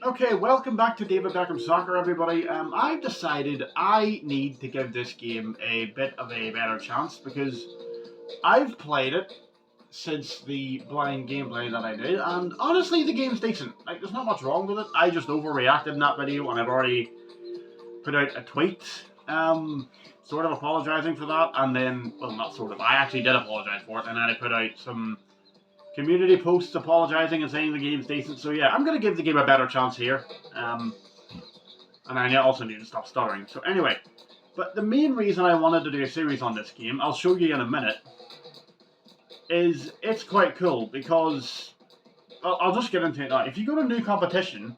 Okay, welcome back to David Beckham Soccer, everybody. I've decided I need to give this game a bit of a better chance because I've played it since the blind gameplay that I did, and honestly, the game's decent. Like, there's not much wrong with it. I just overreacted in that video, and I've already put out a tweet, sort of apologising for that, and then, well, not sort of, I actually did apologise for it, and then I put out some community posts apologising and saying the game's decent. So yeah, I'm going to give the game a better chance here. And I also need to stop stuttering. So anyway, but the main reason I wanted to do a series on this game, I'll show you in a minute, is it's quite cool because I'll just get into it now. If you go to new competition,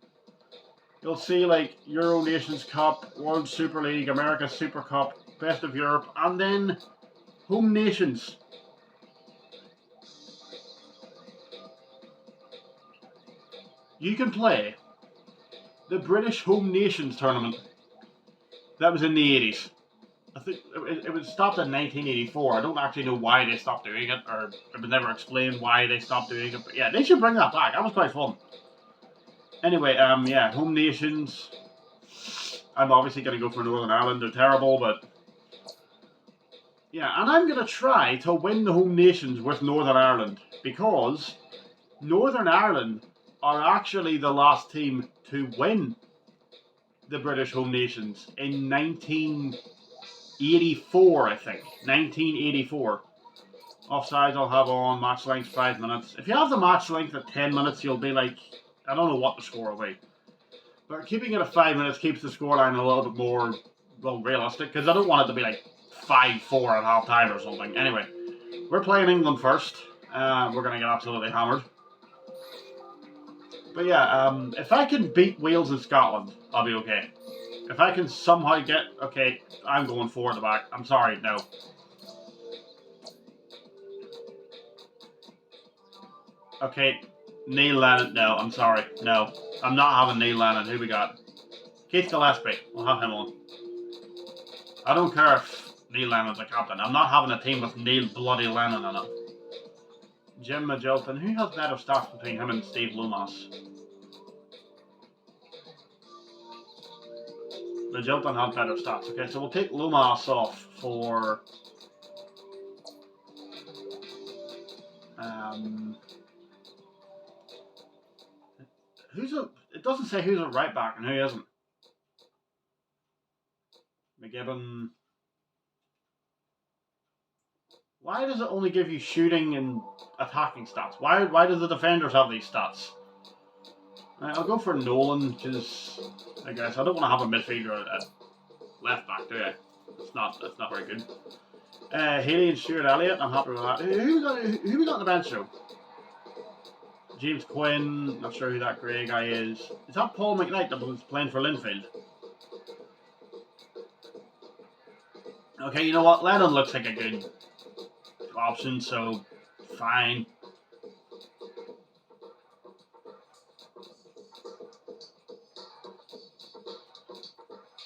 you'll see like Euro Nations Cup, World Super League, America Super Cup, Best of Europe, and then Home Nations. You can play the British Home Nations tournament. That was in the 80s. I think it was stopped in 1984. I don't actually know why they stopped doing it, or it was never explained why they stopped doing it. But yeah, they should bring that back. That was quite fun. Anyway, yeah, Home Nations. I'm obviously going to go for Northern Ireland. They're terrible, but yeah, and I'm going to try to win the Home Nations with Northern Ireland because Northern Ireland are actually the last team to win the British Home Nations in 1984, I think. 1984. Offsides I'll have on, match length 5 minutes. If you have the match length at 10 minutes, you'll be like, I don't know what the score will be. But keeping it at 5 minutes keeps the scoreline a little bit more, well, realistic, because I don't want it to be like 5-4 at half time or something. Anyway, we're playing England first. We're going to get absolutely hammered. But yeah, if I can beat Wales and Scotland, I'll be okay. If I can somehow get... Okay, I'm going forward at the back. I'm sorry, no. Okay, Neil Lennon, no, I'm sorry, no. I'm not having Neil Lennon. Who we got? Keith Gillespie, we'll have him on. I don't care if Neil Lennon's a captain. I'm not having a team with Neil bloody Lennon in it. Jim Magilton, who has better stats between him and Steve Loomis? Magilton had better stats. Okay, so we'll take Loomis off for... It doesn't say who's a right back and who isn't. McGibbon. Why does it only give you shooting and attacking stats? Why do the defenders have these stats? I'll go for Nolan, because I guess I don't want to have a midfielder at left back, do I? That's not very good. Haley and Stuart Elliott, I'm happy with that. Who we got on the bench though? James Quinn, not sure who that grey guy is. Is that Paul McKnight that was playing for Linfield? Okay, you know what? Lennon looks like a good option, so fine.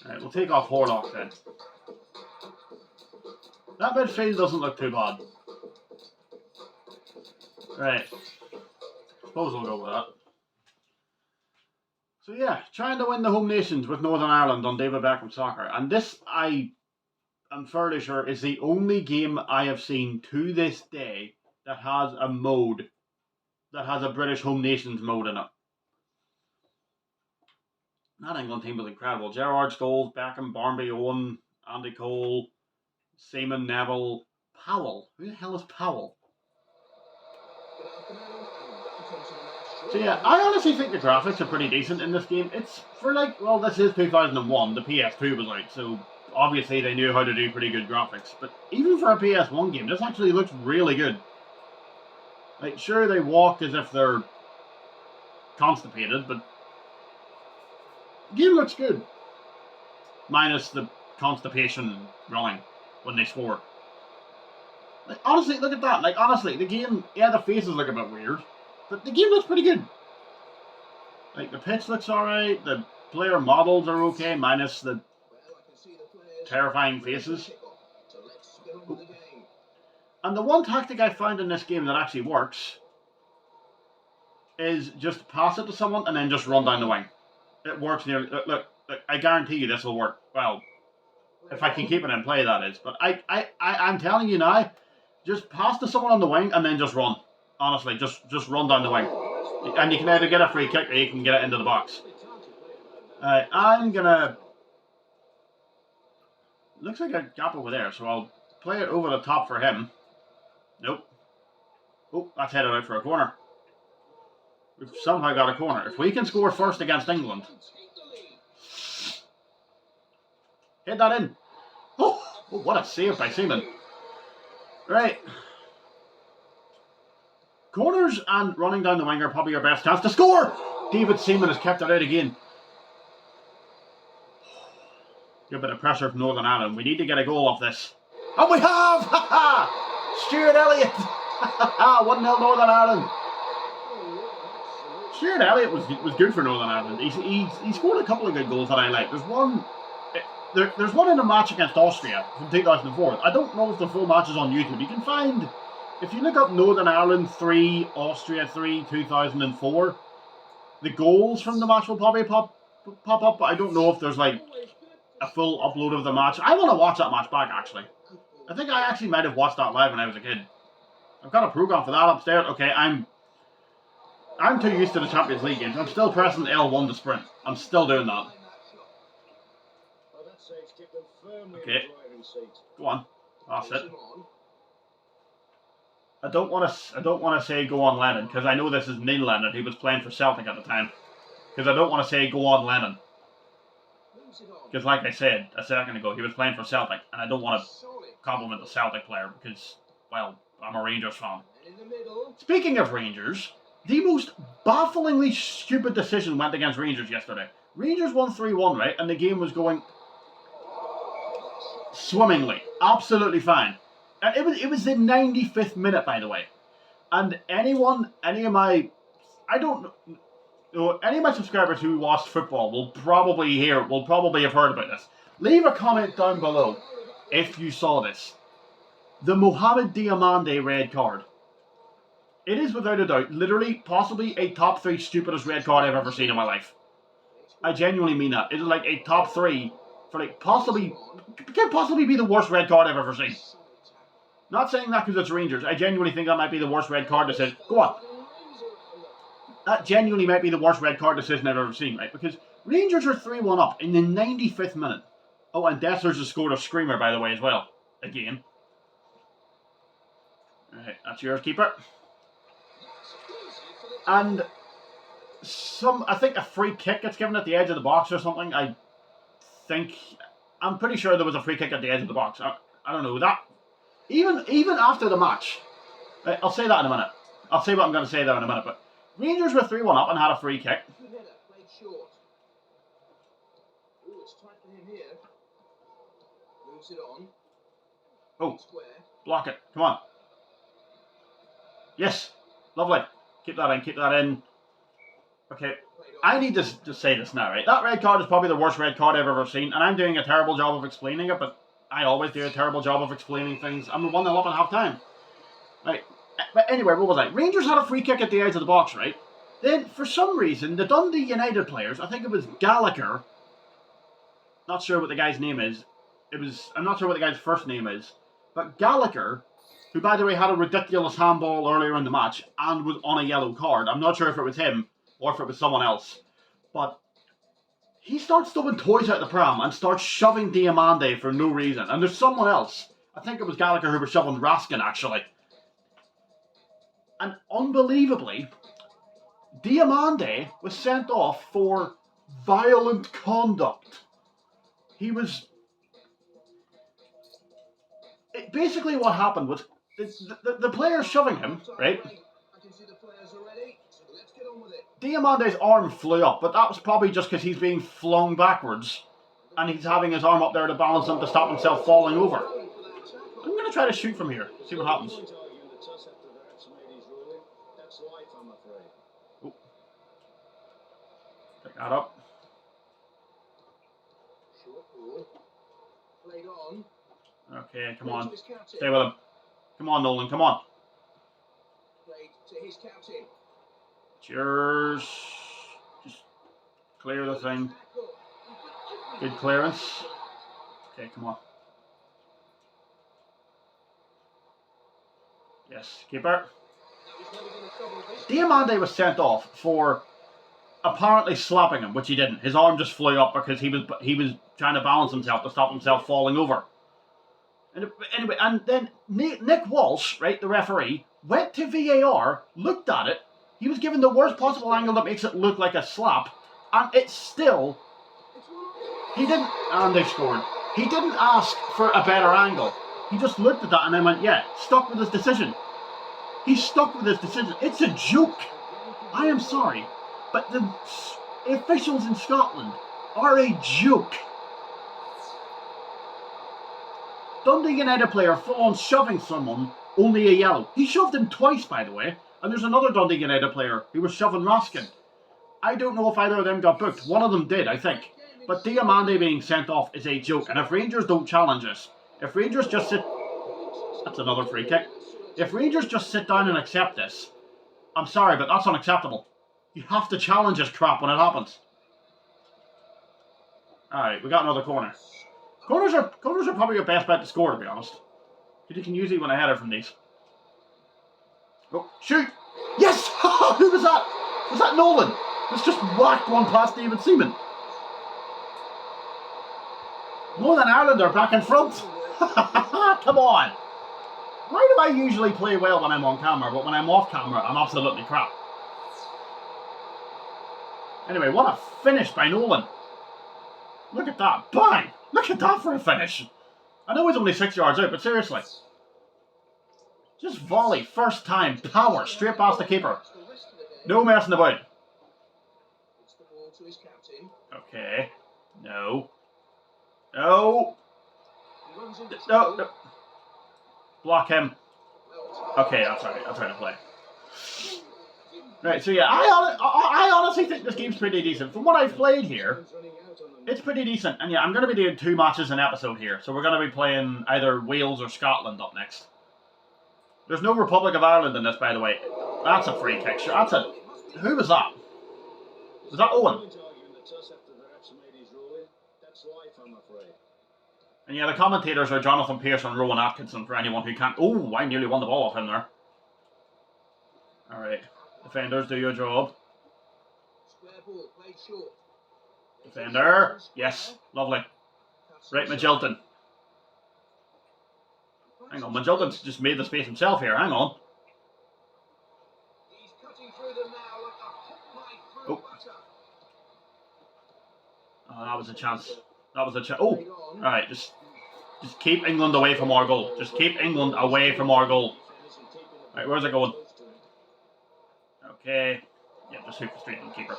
Alright, we'll take off Horlock then. That midfield doesn't look too bad. Right. Suppose we'll go with that. So yeah, trying to win the Home Nations with Northern Ireland on David Beckham Soccer. And this, I'm fairly sure, is the only game I have seen to this day that has a mode, that has a British Home Nations mode in it. That England team was incredible. Gerrard, Scholes, Beckham, Barnby, Owen, Andy Cole, Seaman, Neville, Powell. Who the hell is Powell? So yeah, I honestly think the graphics are pretty decent in this game. It's for like, well, this is 2001, the PS2 was out, so obviously they knew how to do pretty good graphics. But even for a PS1 game, this actually looks really good. Like, sure, they walk as if they're constipated, but the game looks good. Minus the constipation running when they score. Like, honestly, look at that. Like, honestly, the game, yeah, the faces look a bit weird, but the game looks pretty good. Like, the pitch looks alright, the player models are okay, minus the terrifying faces. And the one tactic I found in this game that actually works is just pass it to someone and then just run down the wing. It works nearly. Look, I guarantee you this will work. Well, if I can keep it in play, that is. But I'm telling you now, just pass to someone on the wing and then just run. Honestly, just run down the wing. And you can either get a free kick or you can get it into the box. I'm gonna... Looks like a gap over there, so I'll play it over the top for him. Nope. Oh, that's headed out for a corner. We've somehow got a corner. If we can score first against England... Hit that in. Oh, what a save by Seaman. Right. Corners and running down the wing are probably your best chance to score. David Seaman has kept it out again. Good bit of pressure from Northern Ireland. We need to get a goal off this. And we have! Stuart Elliott! 1-0 Northern Ireland. Stuart Elliott was good for Northern Ireland. He scored a couple of good goals that I like. There's one in a match against Austria from 2004. I don't know if the full match is on YouTube. You can find, if you look up Northern Ireland 3, Austria 3, 2004, the goals from the match will probably pop up, but I don't know if there's like a full upload of the match. I want to watch that match back, actually. I think I actually might have watched that live when I was a kid. I've got a program for that upstairs. Okay, I'm too used to the Champions League games. I'm still pressing L1 to sprint. I'm still doing that. Okay, go on. That's it. I don't want to say go on Lennon, because I know this is Neil Lennon. He was playing for Celtic at the time. Because I don't want to say go on Lennon. Because like I said a second ago, he was playing for Celtic, and I don't want to compliment the Celtic player because, well, I'm a Rangers fan. Speaking of Rangers, the most bafflingly stupid decision went against Rangers yesterday. Rangers won 3-1, right? And the game was going swimmingly. Absolutely fine. And it was the 95th minute, by the way. And any of my subscribers who watch football will probably have heard about this. Leave a comment down below if you saw this. The Mohamed Diamande red card. It is without a doubt, literally, possibly a top 3 stupidest red card I've ever seen in my life. I genuinely mean that. It is like a top 3 for like could possibly be the worst red card I've ever seen. Not saying that because it's Rangers. I genuinely think that might be the worst red card decision. Go on. That genuinely might be the worst red card decision I've ever seen, right? Because Rangers are 3-1 up in the 95th minute. Oh, and Dessers has scored a screamer, by the way, as well. Again. Alright, that's yours, keeper. And I think a free kick gets given at the edge of the box or something. I'm pretty sure there was a free kick at the edge of the box. I don't know that. Even after the match, right, I'll say that in a minute. I'll say what I'm going to say there in a minute. But Rangers were 3-1 up and had a free kick. Oh, block it. Come on. Yes, lovely. Keep that in. Okay, I need to just say this now, right? That red card is probably the worst red card I've ever seen, and I'm doing a terrible job of explaining it, but I always do a terrible job of explaining things. I'm 1-0 up at half time. Right, but anyway, what was I? Rangers had a free kick at the edge of the box, right? Then, for some reason, the Dundee United players, I think it was Gallagher, not sure what the guy's name is, I'm not sure what the guy's first name is, but Gallagher, who, by the way, had a ridiculous handball earlier in the match and was on a yellow card. I'm not sure if it was him or if it was someone else. But he starts throwing toys out the pram and starts shoving Diamande for no reason. And there's someone else. I think it was Gallagher who was shoving Raskin, actually. And unbelievably, Diamande was sent off for violent conduct. Basically what happened was the player shoving him, right? Diamande's arm flew up, but that was probably just because he's being flung backwards and he's having his arm up there to balance him to stop himself falling over. I'm going to try to shoot from here, see what happens. Oh. Pick that up. Okay, come on. Stay with him. Come on, Nolan, come on. Cheers. Clear the thing. Good clearance. Okay, come on. Yes, keeper. Diamande was sent off for apparently slapping him, which he didn't. His arm just flew up because he was trying to balance himself to stop himself falling over. And anyway, and then Nick Walsh, right, the referee, went to VAR, looked at it. He was given the worst possible angle that makes it look like a slap, and it's still. He didn't, and they scored. He didn't ask for a better angle. He just looked at that and then went, yeah, stuck with his decision. He's stuck with his decision. It's a joke. I am sorry, but the officials in Scotland are a joke. Dundee United player full on shoving someone, only a yellow. He shoved him twice, by the way. And there's another Dundee United player who was shoving Raskin. I don't know if either of them got booked. One of them did, I think. But Diamande being sent off is a joke. And if Rangers don't challenge us, if Rangers just sit... That's another free kick. If Rangers just sit down and accept this, I'm sorry, but that's unacceptable. You have to challenge this crap when it happens. Alright, we got another corner. Corners are probably your best bet to score, to be honest. Because you can usually win a header from these. Oh, shoot! Yes! Who was that? Was that Nolan? Let's just whacked one past David Seaman. Northern Ireland are back in front. Come on. Why do I usually play well when I'm on camera, but when I'm off camera, I'm absolutely crap? Anyway, what a finish by Nolan. Look at that. Bang! Look at that for a finish. I know he's only 6 yards out, but seriously. Just volley, first time, power, straight past the keeper. No messing about. Okay. No. No. No. Block him. Okay, that's alright. I'll try to play. Right, so yeah, I honestly think this game's pretty decent. From what I've played here, it's pretty decent. And yeah, I'm going to be doing 2 matches an episode here. So we're going to be playing either Wales or Scotland up next. There's no Republic of Ireland in this, by the way. That's a free kick. That's a... Who was that? Was that Owen? And yeah, the commentators are Jonathan Pearce and Rowan Atkinson for anyone who can't... Oh, I nearly won the ball off him there. Alright. Defenders, do your job. Defender. Yes. Lovely. Right, Magilton. Hang on, Magilton's just made the space himself here. Hang on. Oh. Oh, that was a chance. That was a chance. Oh! Alright, just keep England away from our goal. Just keep England away from our goal. Alright, where's it going? Okay. Yeah, just hoop straight to the keeper.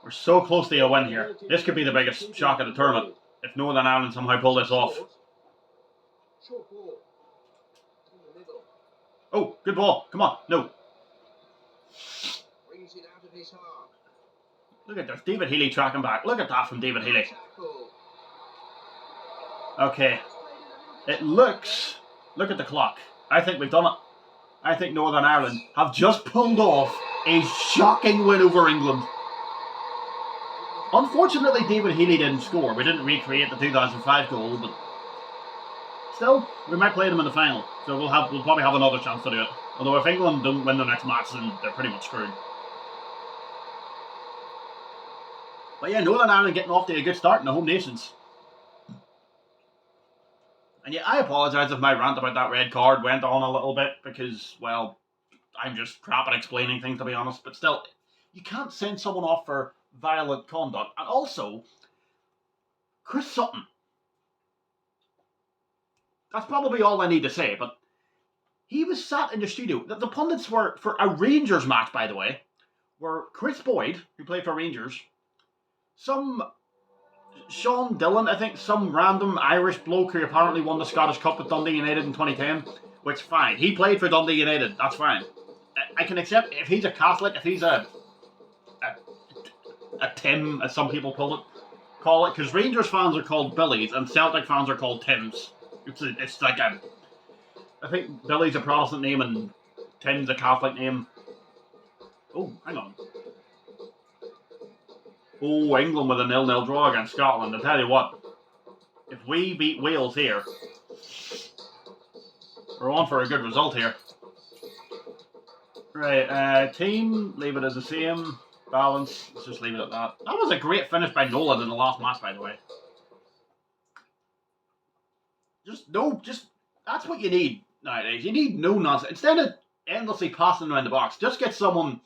We're so close to a win here. This could be the biggest shock of the tournament if Northern Ireland somehow pull this off. Oh, good ball. Come on. No. Look at this. David Healy tracking back. Look at that from David Healy. Okay. It looks... Look at the clock. I think we've done it. I think Northern Ireland have just pulled off a shocking win over England. Unfortunately, David Healy didn't score. We didn't recreate the 2005 goal, but still, we might play them in the final. So we'll probably have another chance to do it. Although if England don't win their next match, then they're pretty much screwed. But yeah, Northern Ireland getting off to a good start in the home nations. And yeah, I apologise if my rant about that red card went on a little bit because, well, I'm just crap at explaining things, to be honest. But still, you can't send someone off for violent conduct. And also, Chris Sutton. That's probably all I need to say, but he was sat in the studio. The pundits were, for a Rangers match, by the way, were Chris Boyd, who played for Rangers, some Sean Dillon, I think, some random Irish bloke who apparently won the Scottish Cup with Dundee United in 2010, which, fine. He played for Dundee United, that's fine. I can accept if he's a Catholic, if he's a Tim, as some people call it, because Rangers fans are called Billies and Celtic fans are called Tims. It's like I think Billy's a Protestant name and Tim's a Catholic name. Oh, hang on. Oh, England with a 0-0 draw against Scotland. I tell you what, if we beat Wales here, we're on for a good result here. Right, team, leave it as the same. Balance, let's just leave it at that. That was a great finish by Nolan in the last match, by the way. That's what you need nowadays. You need no nonsense. Instead of endlessly passing around the box, just get someone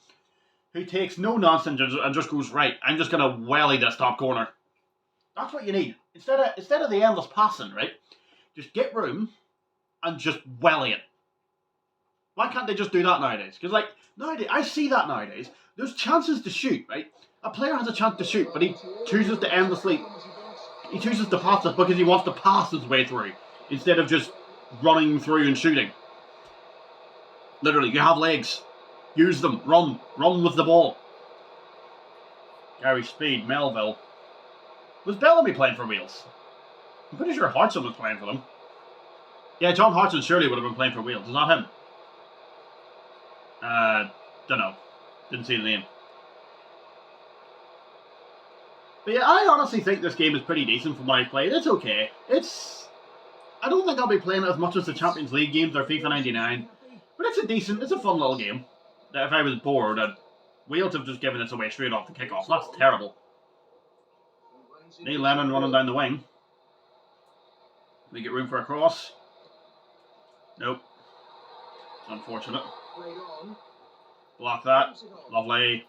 who takes no nonsense and just goes, right, I'm just going to welly this top corner. That's what you need. Instead of the endless passing, right, just get room and just welly it. Why can't they just do that nowadays? Because, like, nowadays, I see that nowadays. There's chances to shoot, right? A player has a chance to shoot, but he chooses to endlessly... He chooses to pass it because he wants to pass his way through instead of just running through and shooting. Literally, you have legs. Use them. Run. Run with the ball. Gary Speed, Melville. Was Bellamy playing for Wales? I'm pretty sure Hartson was playing for them. Yeah, John Hartson surely would have been playing for Wales. Is that him? Don't know. Didn't see the name. But yeah, I honestly think this game is pretty decent from what I played. It's okay. I don't think I'll be playing it as much as the Champions League games or FIFA 99. But it's a fun little game. That if I was bored, Wales have just given this away straight off the kickoff. That's terrible. Neil Lennon running down the wing. We get room for a cross. Nope. It's unfortunate. Block that. Lovely.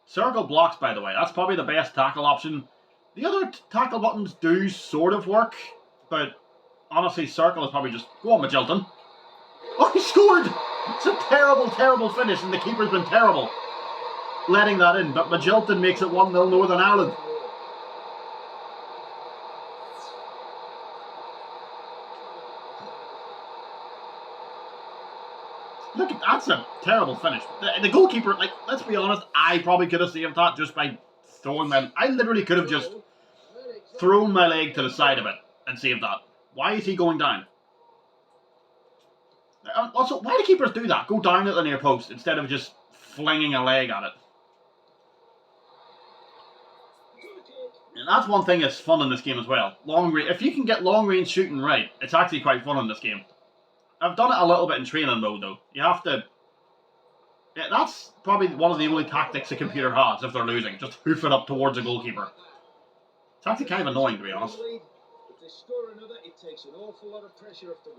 Circle blocks, by the way. That's probably the best tackle option. The other tackle buttons do sort of work, but honestly, circle is probably just... Go on, Magilton. Oh, he scored! It's a terrible, terrible finish, and the keeper's been terrible letting that in, but Magilton makes it 1-0 Northern Ireland. Look, that's a terrible finish. The goalkeeper, like, let's be honest, I probably could have saved that just by throwing my... I literally could have just thrown my leg to the side of it and saved that. Why is he going down? Also, why do keepers do that? Go down at the near post instead of just flinging a leg at it. And that's one thing that's fun in this game as well. Long range. If you can get long range shooting right, it's actually quite fun in this game. I've done it a little bit in training mode though. You have to... Yeah, that's probably one of the only tactics a computer has if they're losing. Just hoof it up towards a goalkeeper. It's actually kind of annoying, to be honest.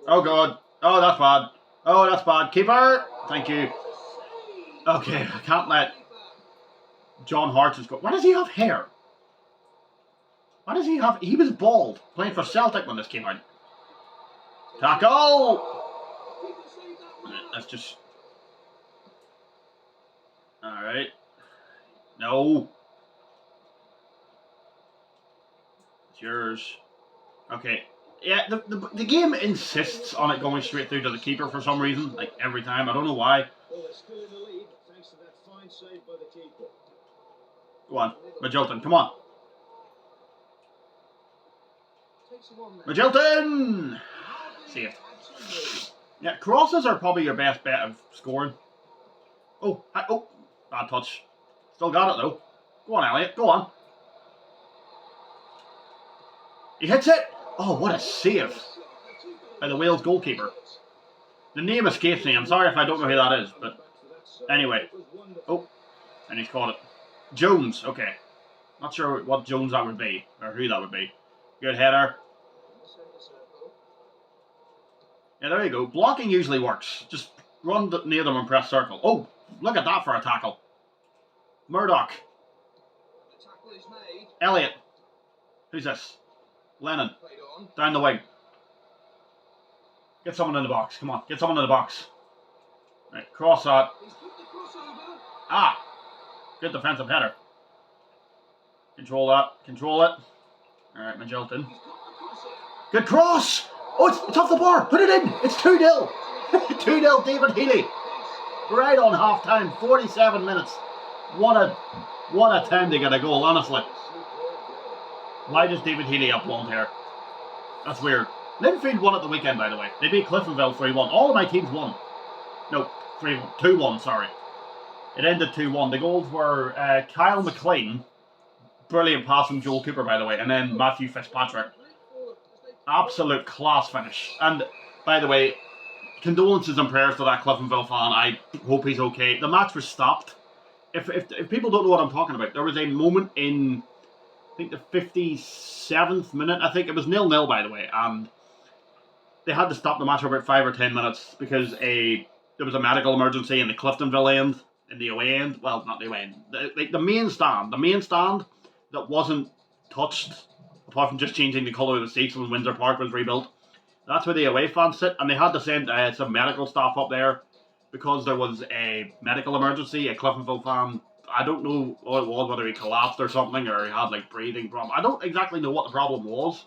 Oh god. Oh, that's bad. Oh, that's bad. Keeper! Thank you. Okay, I can't let John Hartson go. Why does he have hair? Why does he have... He was bald, playing for Celtic when this came out. Tackle! That's just... Alright. No. It's yours. Okay. Yeah, the game insists on it going straight through to the keeper for some reason. Like, every time. I don't know why. Go on. Magilton, come on. Magilton! Saved. Yeah, crosses are probably your best bet of scoring. Oh, bad touch. Still got it though. Go on, Elliot, go on. He hits it! Oh, what a save by the Wales goalkeeper. The name escapes me, I'm sorry if I don't know who that is, but anyway. Oh, and he's caught it. Jones, okay. Not sure what Jones that would be, or who that would be. Good header. Yeah, there you go. Blocking usually works. Just run near them and press circle. Oh, look at that for a tackle. Murdoch. Elliot. Who's this? Lennon. Down the wing. Get someone in the box. Come on, get someone in the box. Right, cross that. Ah! Good defensive header. Control that. Control it. Alright, Magilton. Good cross! Oh, it's off the bar. Put it in. It's 2-0. 2-0 David Healy. Right on half time. 47 minutes. What a time to get a goal, honestly. Why does David Healy have blonde hair? That's weird. Linfield won at the weekend, by the way. They beat Cliftonville 3-1. All of my teams won. No, 2-1, sorry. It ended 2-1. The goals were Kyle McLean Brilliant pass from Joel Cooper, by the way. And then Matthew Fitzpatrick. Absolute class finish. And, by the way, condolences and prayers to that Cliftonville fan. I hope he's okay. The match was stopped. If people don't know what I'm talking about, there was a moment in, I think, the 57th minute. I think it was 0-0, by the way. And they had to stop the match for about 5 or 10 minutes because there was a medical emergency in the Cliftonville end, in the away end. Well, not the away end. The main stand that wasn't touched, apart from just changing the colour of the seats when Windsor Park was rebuilt. That's where the away fans sit, and they had to send some medical staff up there because there was a medical emergency. A Cliftonville fan, I don't know what it was, whether he collapsed or something, or he had like breathing problems. I don't exactly know what the problem was.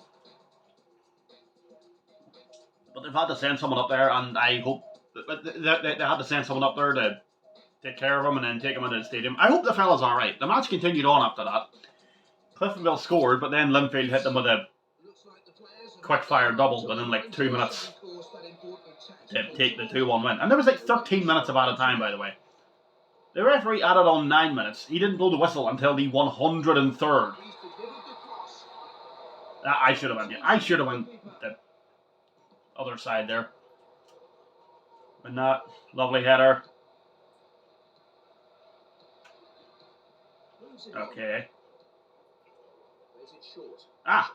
But they've had to send someone up there, and I hope they had to send someone up there to take care of him and then take him into the stadium. I hope the fella's alright. The match continued on after that. Cliftonville scored, but then Linfield hit them with a quick-fire double within like 2 minutes to take the 2-1 win. And there was like 13 minutes of added time, by the way. The referee added on 9 minutes. He didn't blow the whistle until the 103rd. I should have went. I should have went the other side there. And that lovely header. Okay. Ah.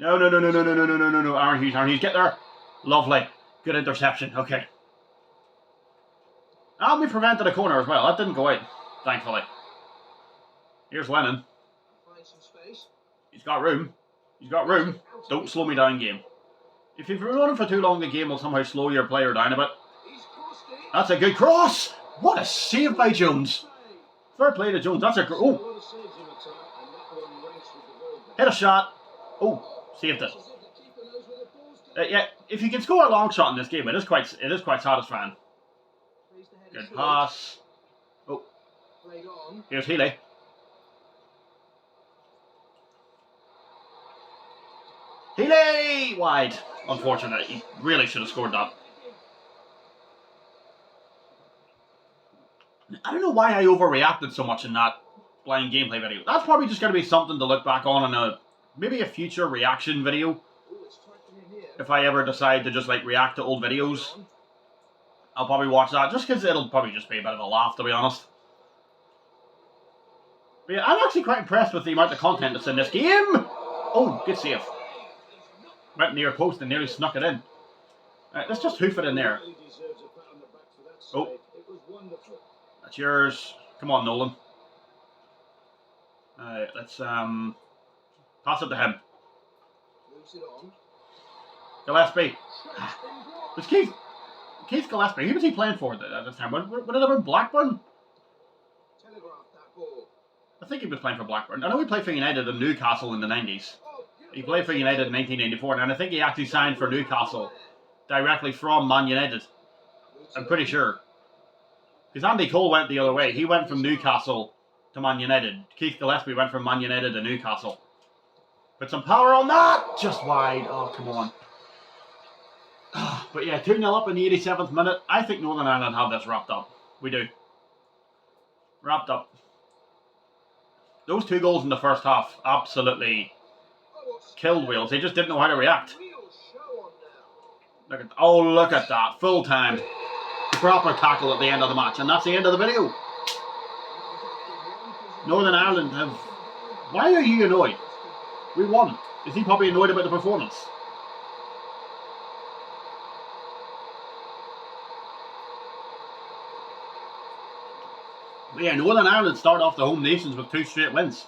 No. Aaron Hughes, get there. Lovely. Good interception. Okay. And we prevented a corner as well. That didn't go out, thankfully. Here's Lennon. He's got room. Don't slow me down, game. If you've been running for too long, the game will somehow slow your player down a bit. That's a good cross. What a save by Jones. Fair play to Jones. That's a oh. Hit a shot. Oh, saved it. Yeah, if you can score a long shot in this game, it is quite satisfying. Good pass. Oh, here's Healy. Healy wide. Unfortunately, he really should have scored that. I don't know why I overreacted so much in that blind gameplay video. That's probably just going to be something to look back on in maybe a future reaction video. If I ever decide to just like react to old videos, I'll probably watch that just because it'll probably just be a bit of a laugh, to be honest. But yeah, I'm actually quite impressed with the amount of content that's in this game. Oh, good save. Went near post and nearly snuck it in. Right, let's just hoof it in there. Oh. That's yours. Come on, Nolan. Alright, let's pass it to him. Gillespie. There's Keith Gillespie. Who was he playing for at this time? Would it have been Blackburn? I think he was playing for Blackburn. I know he played for United and Newcastle in the 90s. He played for United in 1994, and I think he actually signed for Newcastle directly from Man United. I'm pretty sure. Because Andy Cole went the other way. He went from Newcastle to Man United. Keith Gillespie went from Man United to Newcastle. Put some power on that! Just wide. Oh, come on. But yeah, 2-0 up in the 87th minute. I think Northern Ireland have this wrapped up. We do. Wrapped up. Those 2 goals in the first half absolutely killed Wales. They just didn't know how to react. Look at that. Full time. Proper tackle at the end of the match. And that's the end of the video. Northern Ireland have... Why are you annoyed? We won. Is he probably annoyed about the performance? But yeah, Northern Ireland start off the home nations with 2 straight wins.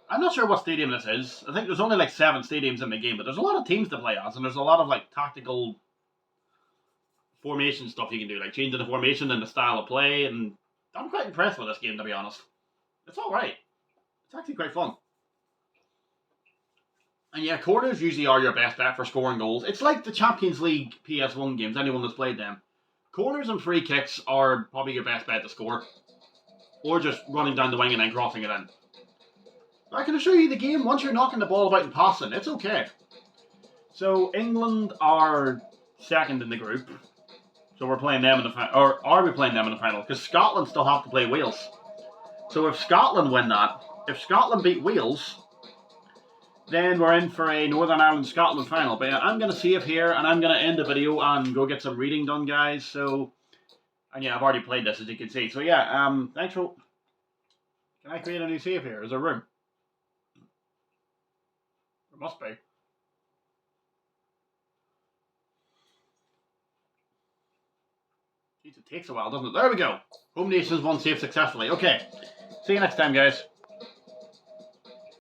I'm not sure what stadium this is. I think there's only like 7 stadiums in the game, but there's a lot of teams to play as, and there's a lot of like tactical formation stuff you can do, like changing the formation and the style of play, and I'm quite impressed with this game, to be honest. It's alright. It's actually quite fun. And yeah, corners usually are your best bet for scoring goals. It's like the Champions League PS1 games, anyone that's played them. Corners and free kicks are probably your best bet to score. Or just running down the wing and then crossing it in. I can assure you the game, once you're knocking the ball about and passing, it's okay. So, England are second in the group. So we're playing them in the final. Or are we playing them in the final? Because Scotland still have to play Wales. So if Scotland win that, if Scotland beat Wales, then we're in for a Northern Ireland-Scotland final. But yeah, I'm going to save here, and I'm going to end the video and go get some reading done, guys. So, and yeah, I've already played this, as you can see. So yeah, thanks for... Can I create a new save here? Is there room? There must be. Jeez, it takes a while, doesn't it? There we go. Home Nations won save successfully. Okay. See you next time, guys.